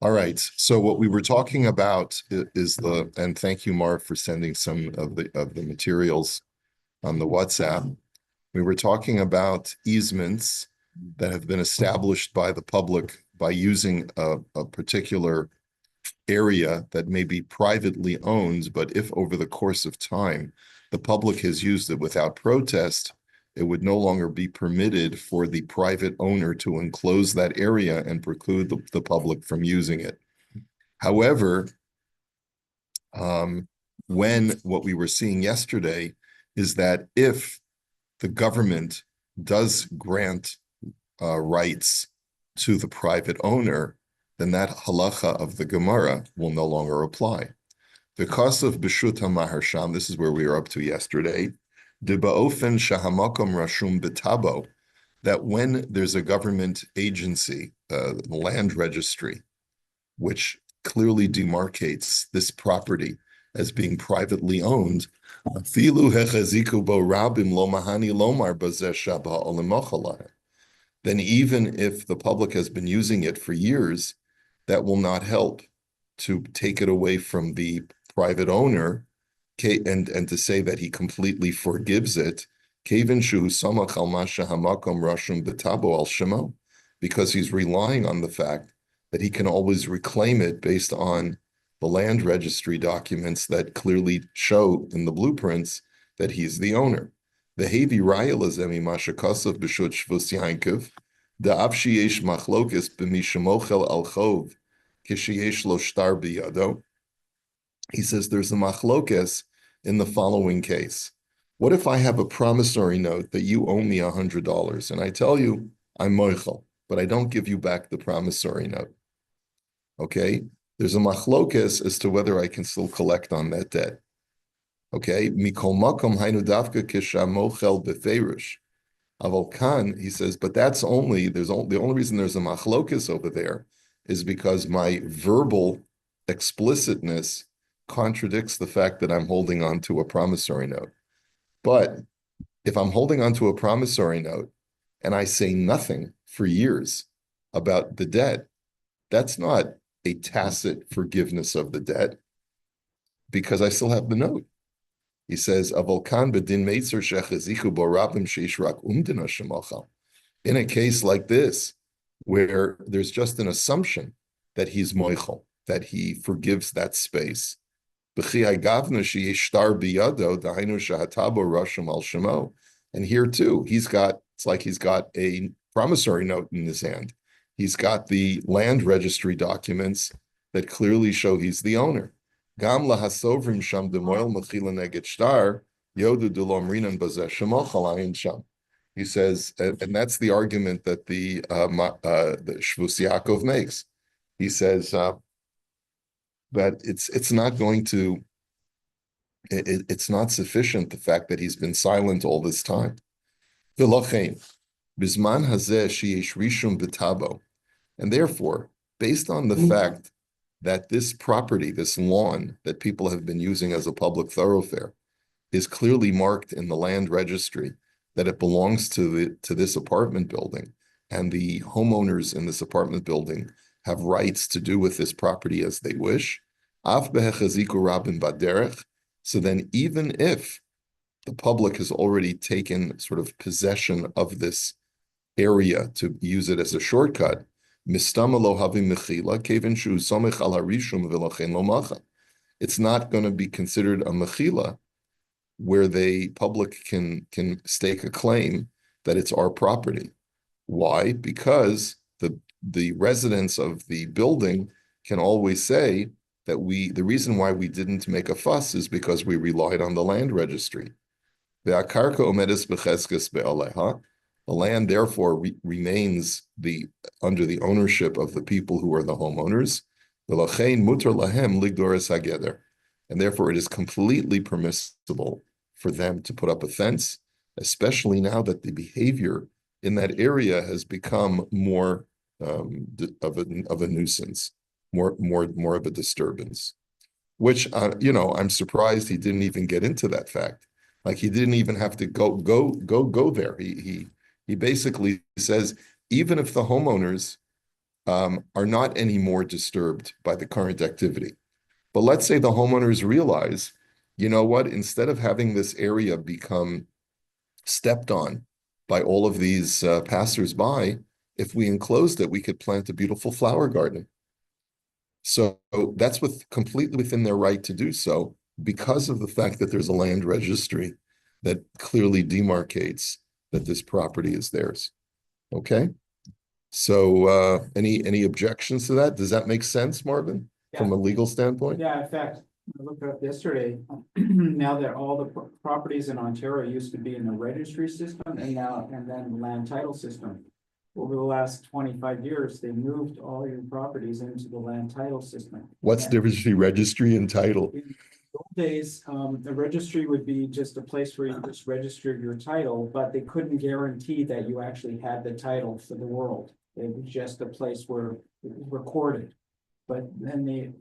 All right. So what we were talking about is and thank you, Mark, for sending some of the materials on the WhatsApp. We were talking about easements that have been established by the public by using a particular area that may be privately owned, but if over the course of time the public has used it without protest, it would no longer be permitted for the private owner to enclose that area and preclude the public from using it. However, when what we were seeing yesterday is that if the government does grant rights to the private owner, then that halacha of the Gemara will no longer apply. Because of Bishut HaMaharsham, this is where we were up to yesterday, de ba'ofen shahamakom rashum betabo, that when there's a government agency, the land registry, which clearly demarcates this property as being privately owned, afilu hechaziku bo rabim lo mahani lomar bazeh shabha olimochalai, then even if the public has been using it for years, that will not help to take it away from the private owner and to say that he completely forgives it, because he's relying on the fact that he can always reclaim it based on the land registry documents that clearly show in the blueprints that he's the owner. The Hevi Rayalazemi Mashakosov Bishut Shvus Yankov, the Avshiesh Machlokis B'mishamochel Alchov, Kishiesh Lo Shtar Biyado. He says there's a machlokes in the following case. What if I have a promissory note that you owe me $100 and I tell you I'm moichel, but I don't give you back the promissory note? Okay, there's a machlokes as to whether I can still collect on that debt. Okay, mikol makom hainu davka kishamochel beferish. Aval kan, he says, but that's only, the only reason there's a machlokes over there is because my verbal explicitness contradicts the fact that I'm holding on to a promissory note. But if I'm holding on to a promissory note and I say nothing for years about the debt, that's not a tacit forgiveness of the debt because I still have the note. He says, in a case like this, where there's just an assumption that he's moichel, that he forgives that space. And here too, it's like he's got a promissory note in his hand. He's got the land registry documents that clearly show he's the owner. He says, and that's the argument that the Shvus Yaakov makes. He says that it's not going to, it's not sufficient, the fact that he's been silent all this time. And therefore, based on the fact that this property, this lawn that people have been using as a public thoroughfare, is clearly marked in the land registry that it belongs to this apartment building, and the homeowners in this apartment building have rights to do with this property as they wish. So then even if the public has already taken sort of possession of this area to use it as a shortcut, it's not going to be considered a mechila where the public can stake a claim that it's our property. Why? Because the residents of the building can always say that the reason why we didn't make a fuss is because we relied on the land registry. The land, therefore, remains under the ownership of the people who are the homeowners. And therefore, it is completely permissible for them to put up a fence, especially now that the behavior in that area has become more of a nuisance, more of a disturbance. Which I'm surprised he didn't even get into that fact. Like he didn't even have to go there. He basically says, even if the homeowners are not any more disturbed by the current activity. But let's say the homeowners realize, you know what, instead of having this area become stepped on by all of these passersby, if we enclosed it, we could plant a beautiful flower garden. So that's completely within their right to do so because of the fact that there's a land registry that clearly demarcates that this property is theirs. Okay? So any objections to that? Does that make sense, Marvin, from a legal standpoint? Yeah, in fact, I looked up yesterday, now that all the properties in Ontario used to be in the registry system and then the land title system. Over the last 25 years, they moved all your properties into the land title system. What's the difference between registry and title? In the old days, the registry would be just a place where you just registered your title, but they couldn't guarantee that you actually had the title for the world. It was just a place where it was recorded. But then they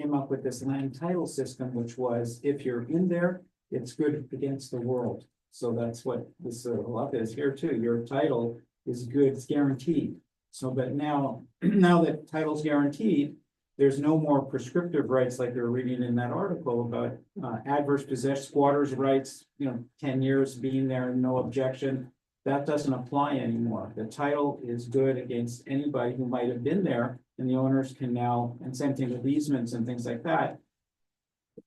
came up with this land title system, which was if you're in there, it's good against the world. So that's what this law is here too. Your title is good, it's guaranteed. So, but now that title's guaranteed, there's no more prescriptive rights like they were reading in that article about adverse possession, squatters' rights, 10 years being there, no objection. That doesn't apply anymore. The title is good against anybody who might have been there, and the owners can now, and same thing with easements and things like that.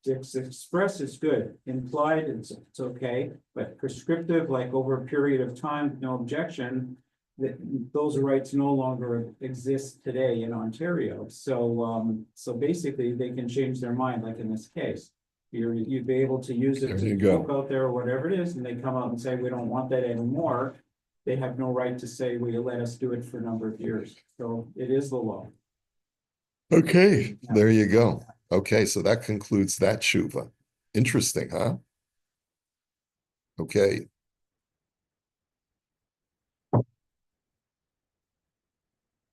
Express is good, implied it's okay, but prescriptive, like over a period of time, no objection, that those rights no longer exist today in Ontario. So so basically they can change their mind, like in this case. You'd be able to use it to cook out there or whatever it is, and they come out and say, we don't want that anymore. They have no right to say, will you let us do it for a number of years? So it is the law. Okay, there you go. Okay, so that concludes that tshuva. Interesting, huh? Okay.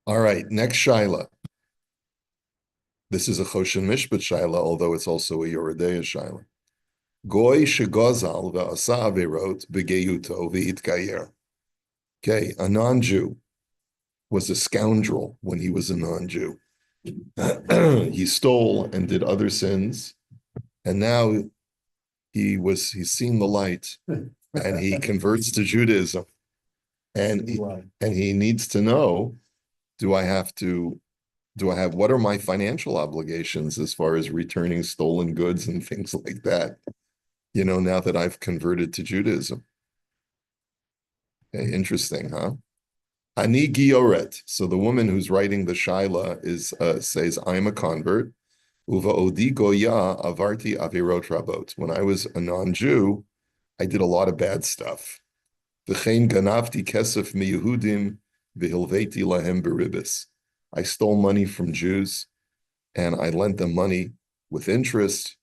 All right, next shaila. This is a Choshen Mishpat shaila, although it's also a Yoredeya shaila. Goy shegozal ve'asa averot begeyuto ve'itgayer. Okay, a non-Jew was a scoundrel when he was a non-Jew. He stole and did other sins, and now he's seen the light, and he converts to Judaism, and he needs to know, what are my financial obligations as far as returning stolen goods and things like that, now that I've converted to Judaism. Okay, interesting, huh? Ani Gioret. So the woman who's writing the shaila says, I'm a convert. Uva odi goya avarti avirot rabot. When I was a non-Jew, I did a lot of bad stuff. V'chein ganavti kesef miYehudim v'hilveti lahem beribis. I stole money from Jews, and I lent them money with interest.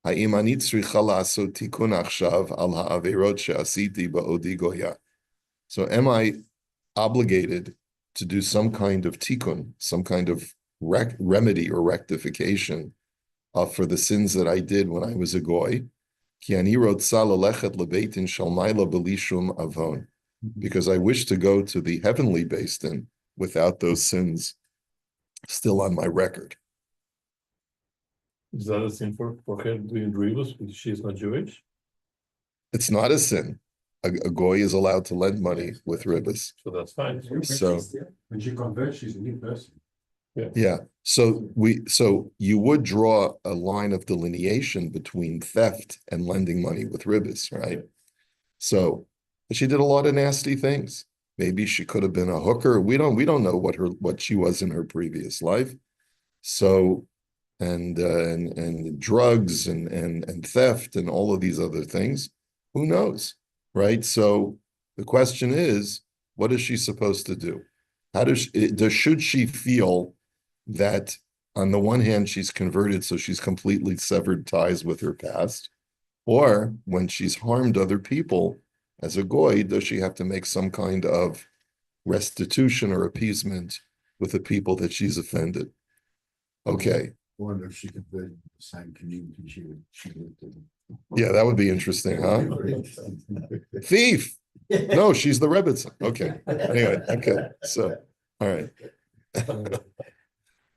Ha'im ani tzricha la'asot tikun achshav al ha'avirot she'asiti ba'odi goya. So am I obligated to do some kind of tikkun, some kind of remedy or rectification for the sins that I did when I was a goy? Because I wish to go to the heavenly Beis Din without those sins still on my record. Is that a sin for her doing ribos because she is not Jewish? It's not a sin. A goy is allowed to lend money with ribos. So that's fine. So when she converts, she's a new person. Yeah. So you would draw a line of delineation between theft and lending money with ribos, right? So she did a lot of nasty things. Maybe she could have been a hooker. We don't know what she was in her previous life. So and drugs and theft and all of these other things. Who knows? Right? So the question is, what is she supposed to do? Should she feel that on the one hand, she's converted, so she's completely severed ties with her past, or when she's harmed other people as a goy, does she have to make some kind of restitution or appeasement with the people that she's offended? Okay. I wonder if she converted the same community she lived in. Yeah, that would be interesting, huh? Thief. No, she's the Rebbitzin. Okay. Anyway, okay. So, all right.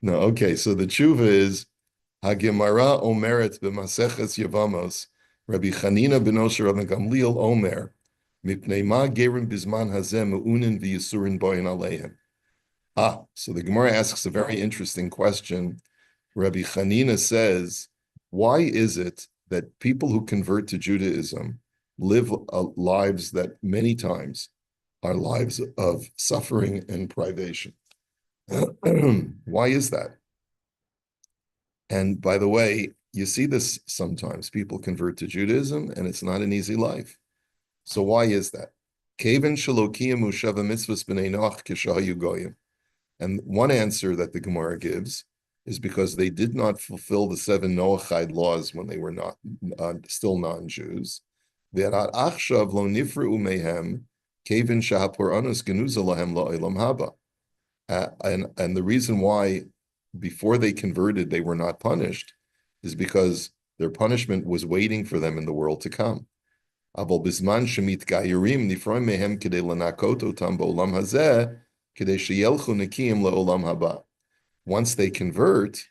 No, okay, so the tshuva is Hagemara Omeret b'Maseches Yevamos, Rabbi Chanina ben Osher Rabbi Gamliel Omer, Mipnei ma gerim bizman hazeh me'unin v'yisurin boyin aleihem. So the Gemara asks a very interesting question. Rabbi Chanina says, why is it that people who convert to Judaism live lives that many times are lives of suffering and privation? Why is that? And by the way, you see this sometimes. People convert to Judaism and it's not an easy life. So why is that? Kaven shalokiyim u'shava mitzvahs b'nei Noach kishahayu goyim. And one answer that the Gemara gives is because they did not fulfill the 7 Noachide laws when they were not still non-Jews. Ve'arat achshav lo nifreu mehem kaven shahapor anus genuza lahem la'olam haba. And the reason why before they converted they were not punished is because their punishment was waiting for them in the world to come. Aval bisman shemit gayirim nifroim mehem kedei lanakot otam ba'olam hazeh kedei sheyelchu nekiyim la'olam haba. Once they convert,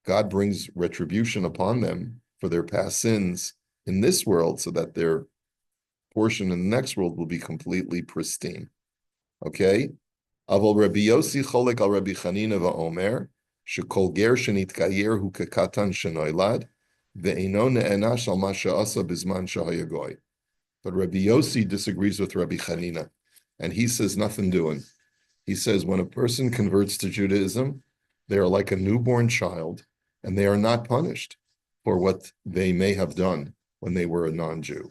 God brings retribution upon them for their past sins in this world so that their portion in the next world will be completely pristine. Okay? Aval Rabbi Yossi cholek al Rabbi Chanina va'omer shekol ger shenitgayer hu kekatan shenoilad ve'eino ne'enash al ma she'asa bizman shehaya goy. But Rabbi Yossi disagrees with Rabbi Chanina, and he says nothing doing. He says when a person converts to Judaism, they are like a newborn child, and they are not punished for what they may have done when they were a non-Jew.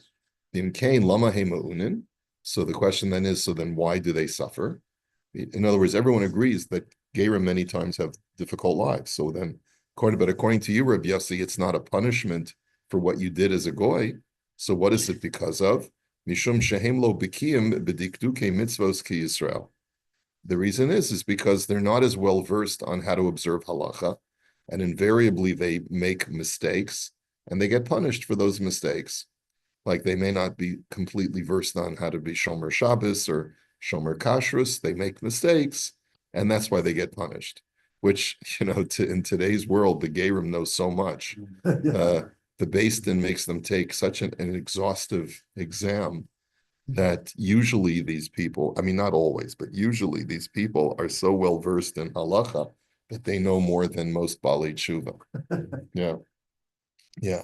So the question then is, so then why do they suffer? In other words, everyone agrees that Gerim many times have difficult lives. So then, according to you, Rabbi Yossi, it's not a punishment for what you did as a goy. So what is it because of? Mishum shehem lo bikiyim b'dikduke mitzvos ki Yisrael. The reason is because they're not as well versed on how to observe halacha, and invariably they make mistakes, and they get punished for those mistakes. Like they may not be completely versed on how to be Shomer Shabbos or Shomer Kashrus. They make mistakes, and that's why they get punished. Which, in today's world, the Gerim know so much. The Beis Din makes them take such an exhaustive exam that usually these people, I mean, not always, but usually these people are so well versed in halacha that they know more than most Baalei Tshuva. Yeah.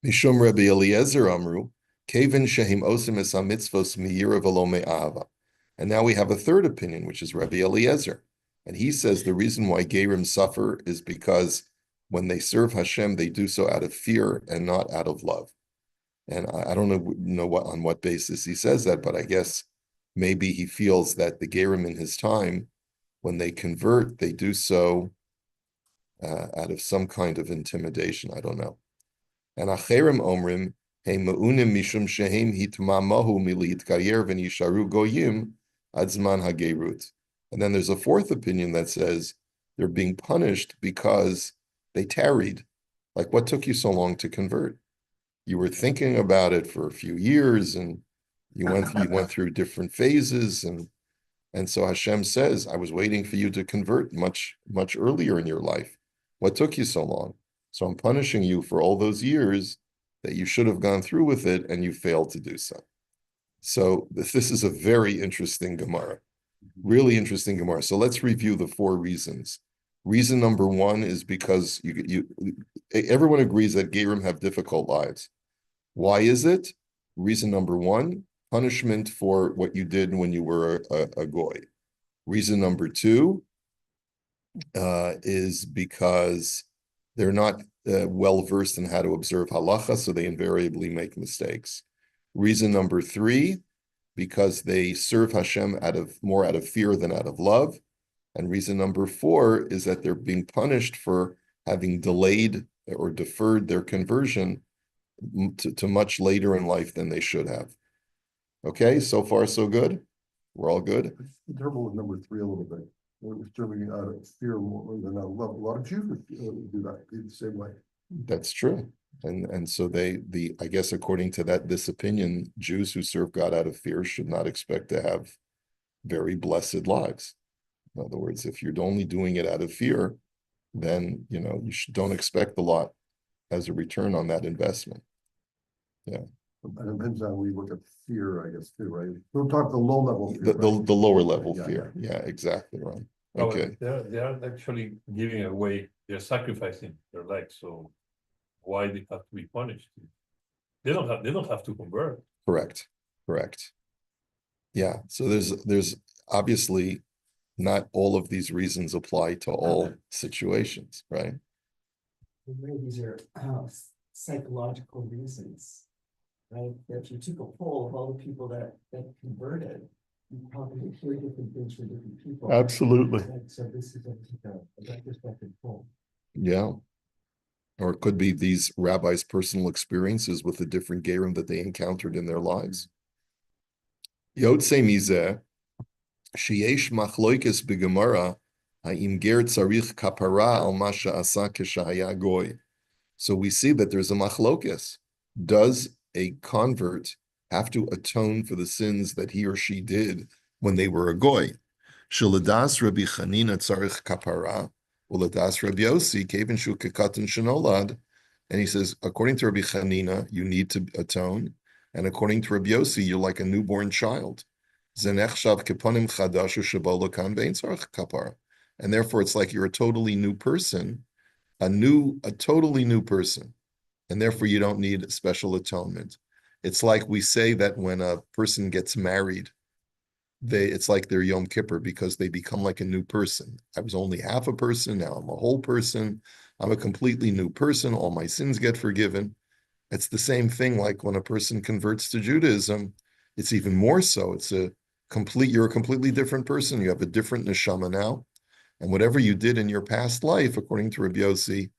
Mishum Rabbi Eliezer Amru, Kevin Shehim Osim Es HaMitzvos Miyira V'lo Me'ava. And now we have a third opinion, which is Rabbi Eliezer. And he says the reason why Gerim suffer is because when they serve Hashem, they do so out of fear and not out of love. And I don't know on what basis he says that, but I guess maybe he feels that the Gerim in his time, when they convert, they do so out of some kind of intimidation. I don't know. And Acherim Omrim, He Meunim Mishum Shehem Hitmamahu Milit Kayer V'Nisharu Goyim Adzman Hagerut. And then there's a fourth opinion that says they're being punished because they tarried. Like, what took you so long to convert? You were thinking about it for a few years, and you went through different phases, and so Hashem says, I was waiting for you to convert much earlier in your life. What took you so long? So I'm punishing you for all those years that you should have gone through with it, and you failed to do so. So this is a very interesting Gemara, really interesting Gemara. So let's review the 4 reasons. Reason number 1 is because everyone agrees that Gerim have difficult lives. Why is it? Reason number 1, punishment for what you did when you were a goy. Reason number 2 is because they're not well versed in how to observe halacha, so they invariably make mistakes. Reason number 3, because they serve Hashem more out of fear than out of love. And reason number 4 is that they're being punished for having delayed or deferred their conversion to much later in life than they should have. Okay, so far so good? We're all good? In terms with number 3 a little bit. We're serving out of fear more than out of love. A lot of Jews do that the same way. That's true. And so I guess according to this opinion, Jews who serve God out of fear should not expect to have very blessed lives. In other words, if you're only doing it out of fear, then, don't expect a lot as a return on that investment. And it depends on we look at fear, I guess, too, right? We'll talk the low level fear. The right? lower level Yeah, fear. Yeah, exactly right. Oh, Okay. they're actually giving away, they're sacrificing their legs, so why they have to be punished? They don't have to convert. Correct. Yeah. So there's obviously not all of these reasons apply to all situations, right? Maybe these are psychological reasons, right? If you took a poll of all the people that converted, you probably hear different things from different people. Absolutely. And so this is a retrospective poll. Yeah. Or it could be these rabbis' personal experiences with the different gerim that they encountered in their lives. Yotze mizeh, sheyesh machloikes b'gemara, ha'im ger tzarich kapara al ma she'asa keshahaya goy. So we see that there's a machlokes. Does a convert have to atone for the sins that he or she did when they were a goy? Shaladas Rabbi Chanina tzarich kapara, uladas Rabbi Yossi kevin shu kekatan shenolad. And he says, according to Rabbi Chanina, you need to atone, and according to Rabbi Yossi, you're like a newborn child. Zenechshav keponim chadash shebolo kan bein tzarich kapara, and therefore it's like you're a totally new person, a totally new person, and therefore you don't need special atonement. It's like we say that when a person gets married, it's like they're Yom Kippur because they become like a new person. I was only half a person, now I'm a whole person. I'm a completely new person. All my sins get forgiven. It's the same thing like when a person converts to Judaism. It's even more so. You're a completely different person. You have a different neshama now. And whatever you did in your past life, according to Rabbi Yossi,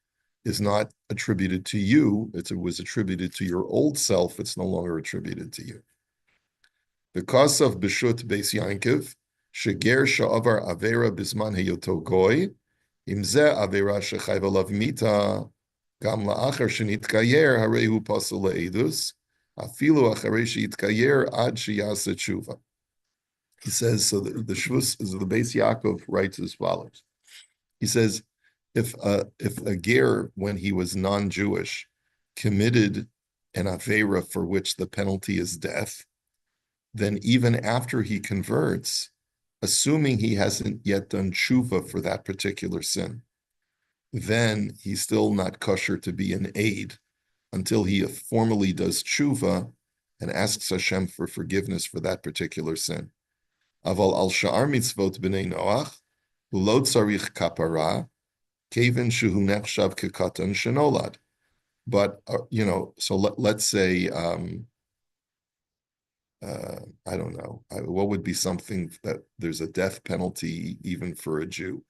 is not attributed to you. It was attributed to your old self. It's no longer attributed to you. Because of Bishut Beis Yankiv, Sheger Sha'avar Avera Bisman Heyoto Goy, Imze Avera Shechayv Alav Mita, Gam La'achar Shenitkayer Harehu Pasal Le'edus, Afilu Acharei Sheitkayer Ad Sheyasa Tshuva. He says, so the Shvus, the Beis Yaakov writes as follows. He says, if a ger, when he was non-Jewish, committed an avera for which the penalty is death, then even after he converts, assuming he hasn't yet done tshuva for that particular sin, then he's still not kosher to be an aid until he formally does tshuva and asks Hashem for forgiveness for that particular sin. Aval al sha'ar mitzvot b'nei Noach, lo tzarich kapara, keven shehu nechshav kekatan shenolad. But, so let's say, I don't know, what would be something that there's a death penalty even for a Jew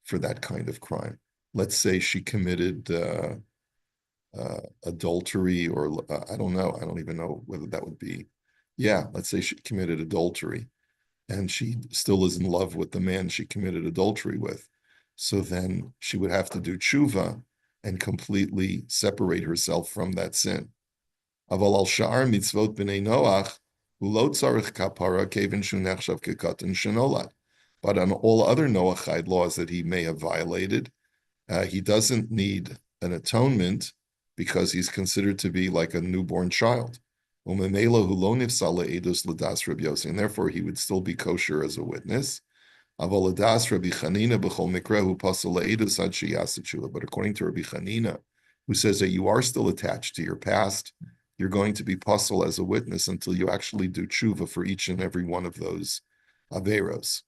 for that kind of crime? Let's say she committed adultery, or I don't know. I don't even know whether that would be. Yeah, let's say she committed adultery and she still is in love with the man she committed adultery with. So then she would have to do tshuva and completely separate herself from that sin. Aval al sha'ar mitzvot b'nei Noach, lo tzarich kapara keven shu nechshav kekatan shenolad. But on all other Noachide laws that he may have violated, he doesn't need an atonement because he's considered to be like a newborn child. And therefore he would still be kosher as a witness. But according to Rabbi Chanina, who says that you are still attached to your past, you're going to be puzzled as a witness until you actually do tshuva for each and every one of those averos.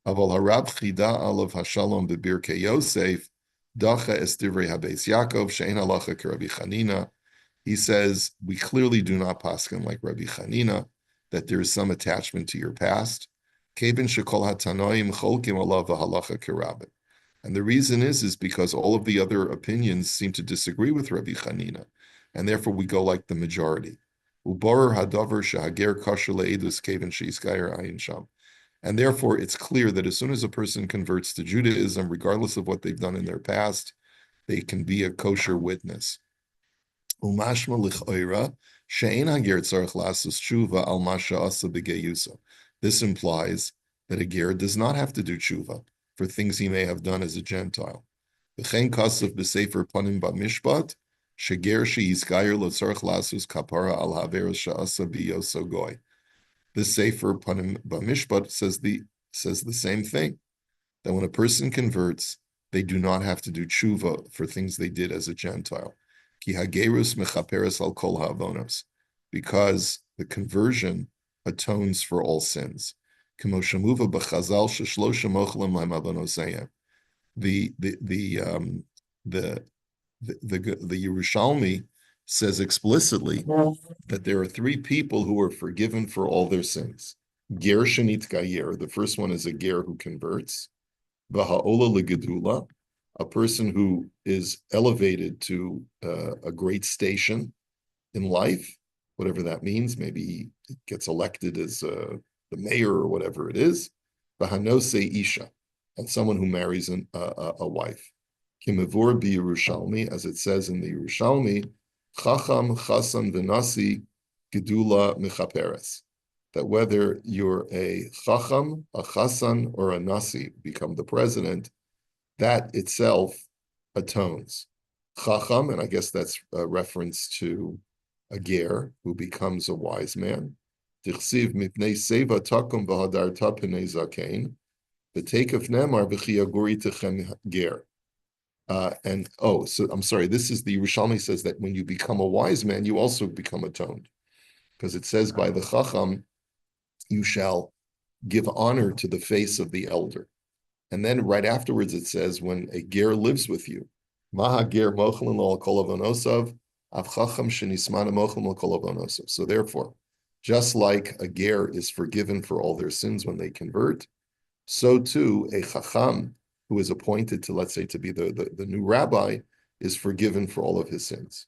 Aval harab chida alav hashalom bebirkei Yosef dacha es divrei habeis Yaakov she'en halacha k'Rabbi Chanina. He says we clearly do not paskin like Rabbi Chanina that there is some attachment to your past. Kevin shekol hatanoim cholkim alav v'halacha k'Rabbi. And the reason is because all of the other opinions seem to disagree with Rabbi Chanina, and therefore we go like the majority. Ubarer hadavar shehager kosher le'edus kevin she'iskayer ayin sham. And therefore, it's clear that as soon as a person converts to Judaism, regardless of what they've done in their past, they can be a kosher witness. Umashma lich'oira she'ein hager tzarich lasus tshuva al masha asa b'geyusa. This implies that a ger does not have to do tshuva for things he may have done as a Gentile. V'chein kasav b'sefer panim b'mishpat, sheger she'yizgayer lotzarech lasus kapara al haveros she'asa biyoso goy. This sefer panim b'mishpat says the same thing, that when a person converts, they do not have to do tshuva for things they did as a Gentile. Ki hagerus mechaperes al kol ha'avonos, because the conversion atones for all sins. The Yerushalmi says explicitly that there are three people who are forgiven for all their sins. Ger shenit gayer, the first one is a ger who converts. V'ha'ola legedula, a person who is elevated to a great station in life, whatever that means. Maybe he gets elected as the mayor or whatever it is. V'hanose isha, and someone who marries a wife. Kimavur bi Yerushalmi, as it says in the Yerushalmi, chacham, chasan, v'nasi, gedula mechaperes. That whether you're a chacham, a chasan, or a nasi, become the president, that itself atones. Chacham, and I guess that's a reference to a ger who becomes a wise man. Tichsiv mipnei seva takum v'hadarta p'nei zakein, v'tekef nemar v'chiyaguri techem ger. So I'm sorry, this is the Yerushalmi says that when you become a wise man, you also become atoned. Because it says by the chacham, you shall give honor to the face of the elder. And then right afterwards it says, when a ger lives with you, Maha ger mochlin al kol avonosav, av chacham shenismana mochlin al kol avonosav. So therefore, just like a ger is forgiven for all their sins when they convert, so too a chacham who is appointed to, let's say, to be the new rabbi, is forgiven for all of his sins.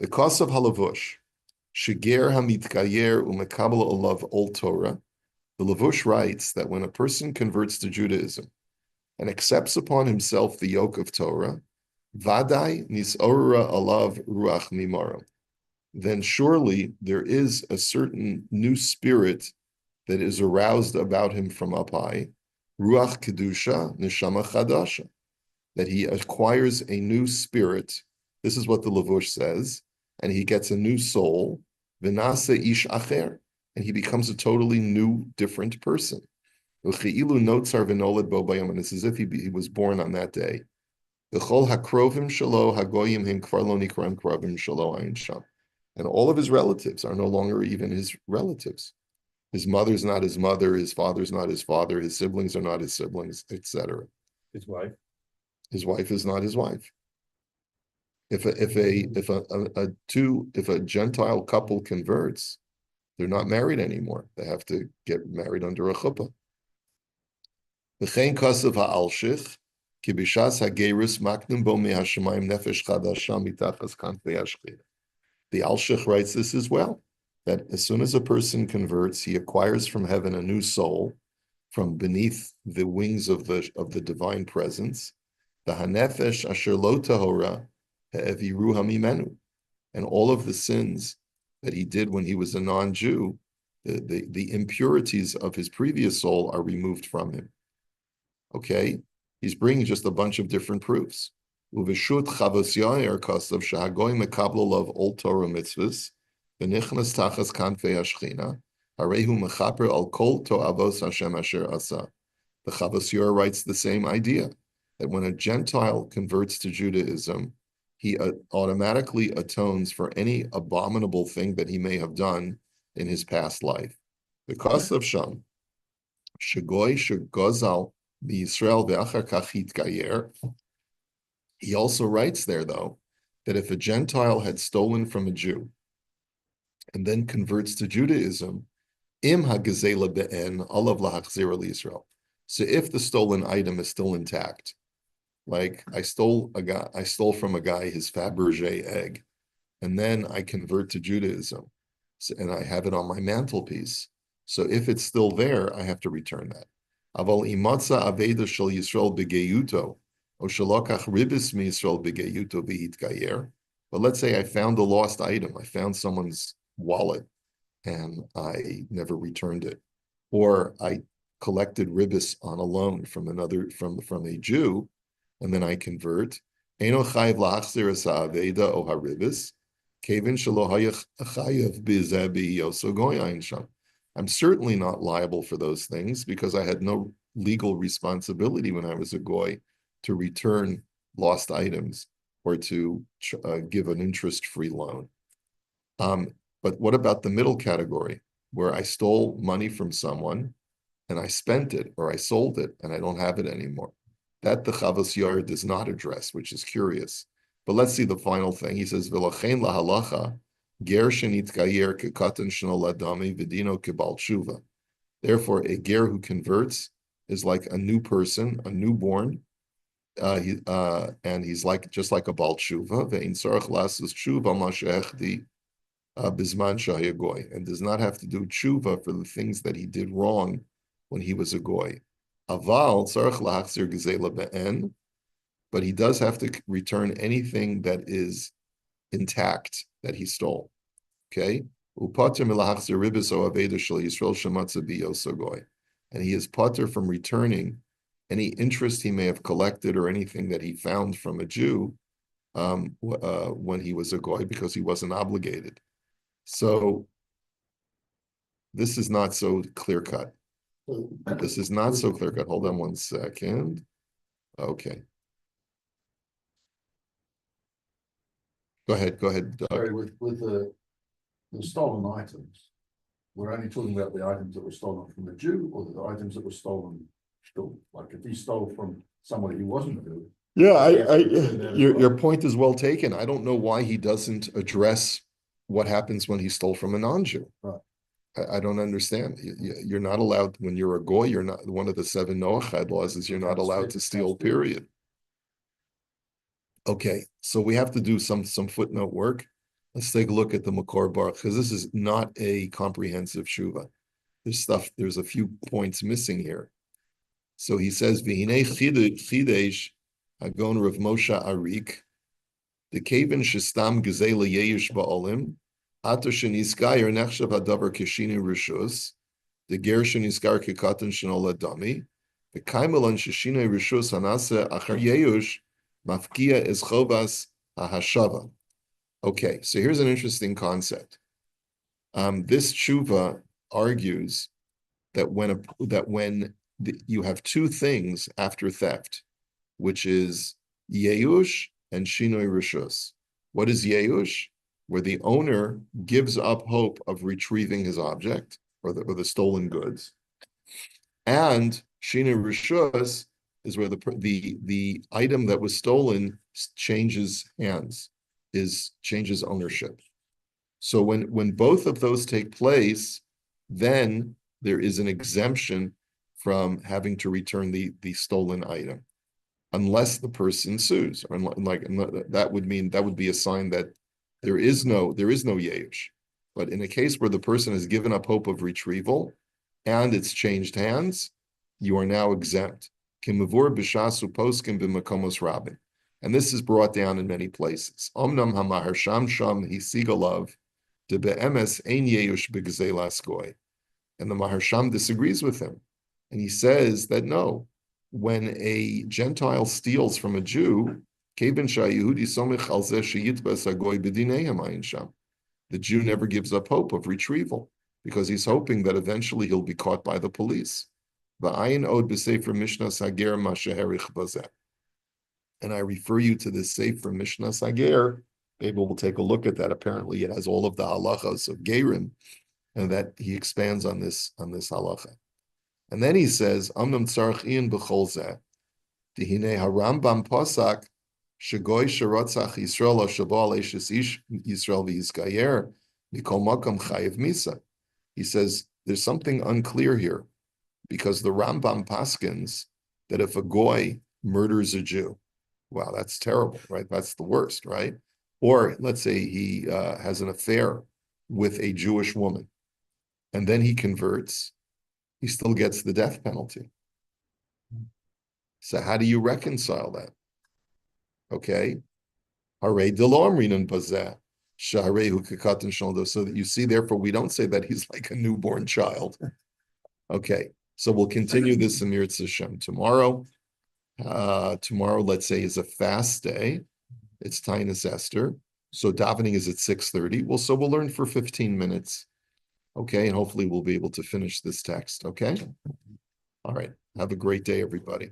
The Kosav Halavush, Shiger Hamitkayer Umekabel Olav Ol Torah. The Lavush writes that when a person converts to Judaism and accepts upon himself the yoke of Torah, Vadai Nisorra Alav Ruach Mimarim, then surely there is a certain new spirit that is aroused about him from up high, Ruach Kedusha Neshama Chadasha, that he acquires a new spirit. This is what the Lavush says, and he gets a new soul, Vinase Ish Acher, and he becomes a totally new, different person. And it's as if he was born on that day. And all of his relatives are no longer even his relatives. His mother's not his mother, his father's not his father, his siblings are not his siblings, etc. His wife. His wife is not his wife. If a Gentile couple converts, they're not married anymore. They have to get married under a chuppah. V'chein kasav ha'alshich, ki b'shas ha'gerus maknim bo me'hashemayim nefesh chadasha mitachas kanfei hashchir. The Alshich writes this as well, that as soon as a person converts, he acquires from heaven a new soul from beneath the wings of the divine presence. The hanefesh asher lo tahora ha'eviru hamimenu, and all of the sins that he did when he was a non-Jew, the impurities of his previous soul are removed from him. Okay, he's bringing just a bunch of different proofs. Uveshut chavos yair kasav shahagoy mekablo of old Torah mitzvahs v'nichnas tachas kanfei hashchina harehu mechaper al kol to'avos Hashem asher asa. The Chavos Yair writes the same idea, that when a Gentile converts to Judaism, he automatically atones for any abominable thing that he may have done in his past life. Because of Sham, Shagoy Shagozal Yisrael ve'achar kachit gayer. He also writes there, though, that if a Gentile had stolen from a Jew and then converts to Judaism, im hagazela be'en alav lahachzir Yisrael. So if the stolen item is still intact, like I stole from a guy his Fabergé egg, and then I convert to Judaism, and I have it on my mantelpiece. So if it's still there, I have to return that. Aval imatza aveda shel Yisrael begeyuto, o shalokach ribis mi Yisrael begeyuto v'hit gayer. But let's say I found a lost item. I found someone's wallet, and I never returned it, or I collected ribis on a loan from a Jew, and then I convert. Eno chayiv lachzir es ha'aveda o haribis, kevin shelo chayiv b'zeh b'yoso goyayin sham. I'm certainly not liable for those things because I had no legal responsibility when I was a goy to return lost items or to give an interest-free loan. But what about the middle category, where I stole money from someone and I spent it or I sold it and I don't have it anymore? That the Chavos Yair does not address, which is curious. But let's see the final thing. He says, "V'lachein lahalacha ger shenitkayer kekatan shno ladami v'dino kibal tshuva." Therefore, a ger who converts is like a new person, a newborn, and he's like just like a bal tshuva. Ve'in sarach lasus tshuva ma she'echdi bisman shahaya goy, and does not have to do tshuva for the things that he did wrong when he was a goy. Aval tzarich lahachzir gezela be'en, but he does have to return anything that is intact that he stole. Okay, upater milahachzir ribis o aveda shel Yisrael shematza biyoso goy, and he is pater from returning any interest he may have collected or anything that he found from a Jew when he was a goy because he wasn't obligated. So this is not so clear-cut. This is not so clear-cut. Hold on one second. Okay. Go ahead, Doug. Sorry, with the stolen items, we're only talking about the items that were stolen from the Jew or the items that were stolen, like if he stole from somebody who wasn't a Jew. Yeah, your point is well taken. I don't know why he doesn't address what happens when he stole from a non-Jew. Right. I don't understand. You're not allowed, when you're a goy, you're not, one of the 7 Noachide laws is you're not allowed to steal, period. Okay, so we have to do some footnote work. Let's take a look at the Makor Baruch, because this is not a comprehensive shuva. There's a few points missing here. So he says, V'hinei chidesh hagon Rav Moshe Arik, the kaven shestam gezela yeyish ba'olim, ato sheniskayer nechshav hadavar keshini rishus, the ger sheniskar kekatan shenola dami, the kaimelan sheshine rishus hanase achar yeyush, mafkia is chovas hahashava. Okay, so here's an interesting concept. This tshuva argues that when you have two things after theft, which is yeyush and shinoi rishus. What is yeyush? Where the owner gives up hope of retrieving his object or the stolen goods, and shinoi rishus is where the item that was stolen changes hands, changes ownership. So when both of those take place, then there is an exemption from having to return the stolen item, unless the person sues, or that would be a sign that there is no yeush. But in a case where the person has given up hope of retrieval and it's changed hands, you are now exempt. Kimavur b'shasu poskim b'makomos rabin. And this is brought down in many places. Omnam hamaharsham sham hisigalav de be'emes ein yeush b'gzelas goy. And the Maharsham disagrees with him. And he says that no, when a Gentile steals from a Jew, the Jew never gives up hope of retrieval because he's hoping that eventually he'll be caught by the police. And I refer you to this Sefer Mishnah Sager. Maybe we'll take a look at that. Apparently, it has all of the halachas of Gerim, and that he expands on this halacha. And then he says, Amnam tzarich ian b'chol zeh, dihine harambam posak, shegoy sherotzach Yisrael o shabo aleishis Yisrael v'yizgayer, mikol makam chayiv misa. He says, there's something unclear here, because the Rambam paskins that if a goy murders a Jew, wow, that's terrible, right? That's the worst, right? Or let's say he has an affair with a Jewish woman, and then he converts, he still gets the death penalty. So how do you reconcile that? Okay. So that you see, therefore, we don't say that he's like a newborn child. Okay. So we'll continue this in Mirz Hashem tomorrow. Tomorrow, let's say, is a fast day. It's Tainus Esther. So davening is at 6:30. Well, so we'll learn for 15 minutes. Okay, and hopefully we'll be able to finish this text. Okay. All right. Have a great day, everybody.